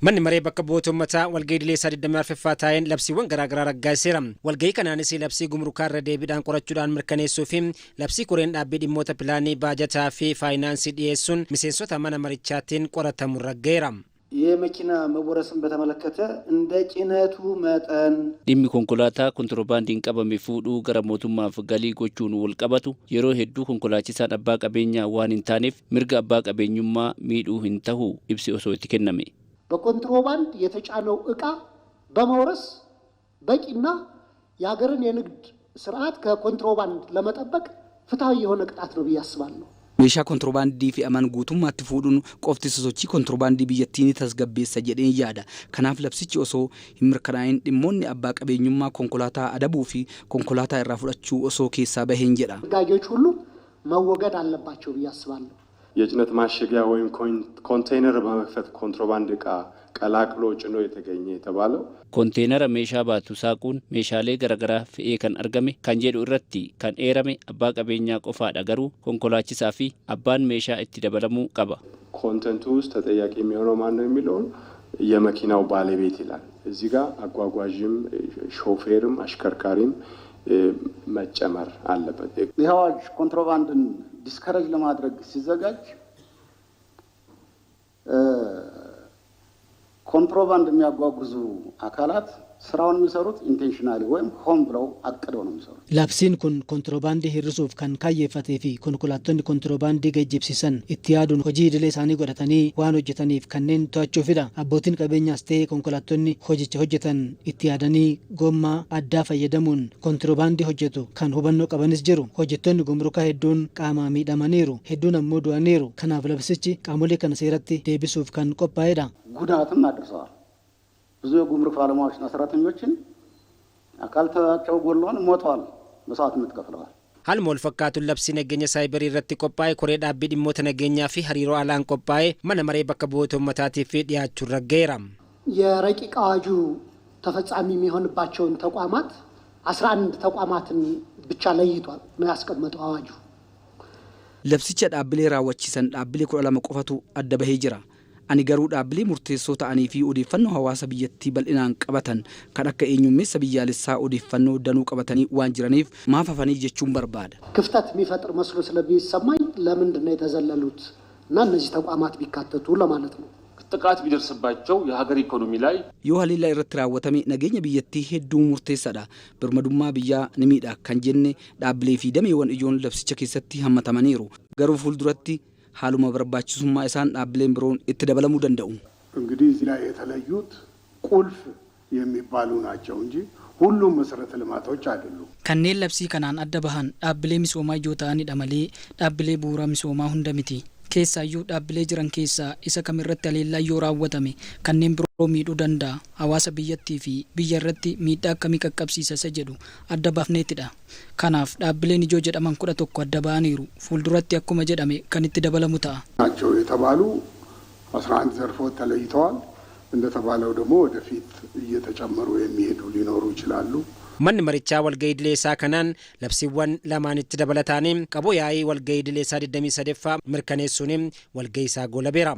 Manni maree bakka bu'oota uummataa walgahii idilee 34ffaa taa'een labsiiwwan garaagaraa raggaaseera. Walgahii kanaanis labsii gumrukaa irra deebiidhaan qorachuudhaan mirkaneessuu fi labsii koreen dhaabbii dhimmoota pilaanii baajataa fi faayinaansii dhiyeessuun miseensota mana marichaatiin qoratamu raggeera. የመኪና መወረስን በተመለከተ እንደ ጭነቱ መጠን dhimmi konkolaataa kontiroobaandiin qabame fuudhuu gara mootummaaf galii gochuun wal qabatu yeroo hedduu konkolaachisaan abbaa qabeenyaa waan hin taaneef mirga abbaa qabeenyummaa miidhuu hin tahu ibsi osoo itti kenname. በኮንትሮባንድ የተጫነው ዕቃ በመውረስ በቂና የሀገርን የንግድ ስርዓት ከኮንትሮባንድ ለመጠበቅ ፍትሃዊ የሆነ ቅጣት ነው ብዬ አስባለሁ። meeshaa kontiroobaandii fi aman guutummaatti fuudhuun qofti sosochii kontiroobaandii biyyattiin tasgabbeessa jedheen yaada. Kanaaf labsichi osoo hin mirkanaa'in dhimmoonni abbaa qabeenyummaa konkolaataa adabuu fi konkolaataa irraa fudhachuu osoo keessaa baheen jedha. ጋጆች ሁሉ መወገድ አለባቸው ብዬ አስባለሁ። የጭነት ማሸጊያ ወይም ኮንቴይነር በመክፈት ኮንትሮባንድ ዕቃ ቀላቅሎ ጭኖ የተገኘ የተባለው ኮንቴይነር ሜሻ ባቱ ሳቁን ሜሻሌ ገረገራ ፍኤ ከን አርገሜ ካን ጄዱ ኢረቲ ካን ኤረሜ አባ ቀቤኛ ቆፋዳ ገሩ ኮንኮላቺሳ ፊ አባን ሜሻ እቲ ደበለሙ ቀባ ኮንተንቱ ውስጥ ተጠያቂ የሚሆነው ማን ነው የሚለው የመኪናው ባለቤት ይላል። እዚህ ጋር አጓጓዥም ሾፌርም አሽከርካሪም መጨመር አለበት። የአዋጅ ኮንትሮባንድን ዲስከሬጅ ለማድረግ ሲዘጋጅ ኮንትሮባንድ የሚያጓጉዙ አካላት ስራውን የሚሰሩት ኢንቴንሽናሊ ወይም ሆን ብለው አቅደው ነው የሚሰሩት። ላፕሲን ኩን ኮንትሮባንዲ ሂርሱፍ ካን ካየፈቴ ፊ ኮንኮላቶኒ ኮንትሮባንዲ ገጅብሲሰን ኢትያዱን ሆጂ ድሌ ሳኒ ጎዳተኒ ዋን ሆጀተኒፍ ከነን ቷቸው ፊዳ አቦቲን ቀበኛስ ቴ ኮንኮላቶኒ ሆጂቸ ሆጀተን ኢትያዳኒ ጎማ አዳ ፈየደሙን ኮንትሮባንዲ ሆጀቱ ካን ሁበኖ ቀበንስ ጅሩ ሆጀቶኒ ጉምሩካ ሄዱን ቃማ ሚዳማኒሩ ሄዱን አሞ ዱአኒሩ ከናፍ ለብስቺ ቃሞሌ ከነ ሴረቲ ዴቢሱፍ ካን ቆፓይዳ ጉዳትም አድርሰዋል። ብዙ የጉምሩክ ባለሙያዎችና ሰራተኞችን አካልታቸው ጎሎን ሞተዋል፣ መስዋዕትነት ከፍለዋል። Haaluma wal fakkaatuun labsiin nageenya saayibarii irratti qophaa'e koree dhaabbii dhimmoota nageenyaa fi hariiroo alaan qophaa'e mana maree bakka bu'oota uummataatiif dhiyaachuun raggeera. የረቂቅ አዋጁ ተፈጻሚ የሚሆንባቸውን ተቋማት 11 ተቋማትን ብቻ ለይቷል ነው ያስቀመጠው አዋጁ። labsicha dhaabbilee raawwachiisan dhaabbilee 12 qofatu adda bahee jira. Ani garuu dhaabbilee murteessoo ta'anii fi odeeffannoo hawaasa biyyattii bal'inaan qabatan kan akka eenyummeessa biyyaalessaa odeeffannoo danuu qabatanii waan jiraniif maaf hafanii jechuun barbaada. ክፍተት የሚፈጥር መስሎ ስለሚሰማኝ ለምንድን ነው የተዘለሉት እና እነዚህ ተቋማት ቢካተቱ ለማለት ነው። ጥቃት ቢደርስባቸው የሀገር ኢኮኖሚ ላይ yoo haliilla irratti raawwatame nageenya biyyattii hedduu murteessaadha. Birmadummaa biyyaa ni miidha kan jenne dhaabbilee fi dameewwan ijoon labsicha keessatti hammatamaniiru. Garuu fuulduratti haaluma barbaachisummaa isaan dhaabbileen biroon itti dabalamuu danda'u. እንግዲህ እዚህ ላይ የተለዩት ቁልፍ የሚባሉ ናቸው እንጂ ሁሉም መሰረተ ልማቶች አይደሉም። kanneen labsii kanaan adda bahan dhaabbilee misoomaa ijoo ta'anidha malee dhaabbilee bu'uura misoomaa hunda miti. Keessaayyuu dhaabbilee jiran keessaa isa kamirratti haleellaa yoo raawwatame kanneen biroo miidhuu danda'a. Hawaasa biyyattii fi biyya irratti miidhaa akkamii qaqqabsiisa isa jedhu adda baafneetidha. Kanaaf dhaabbileen ijoo jedhaman 11 adda ba'aniiru. Fuulduratti akkuma jedhame kan itti dabalamu ta'a. ናቸው የተባሉ 11 ዘርፎች ተለይተዋል። እንደተባለው ደግሞ ወደፊት እየተጨመሩ የሚሄዱ ሊኖሩ ይችላሉ። Manni marichaa walgahii idilee isaa kanaan labsiiwwan lamaanitti dabalataanii qaboo yaa'ii walgahii idilee 23ffaa mirkaneessuun walgahii isaa goolabeera.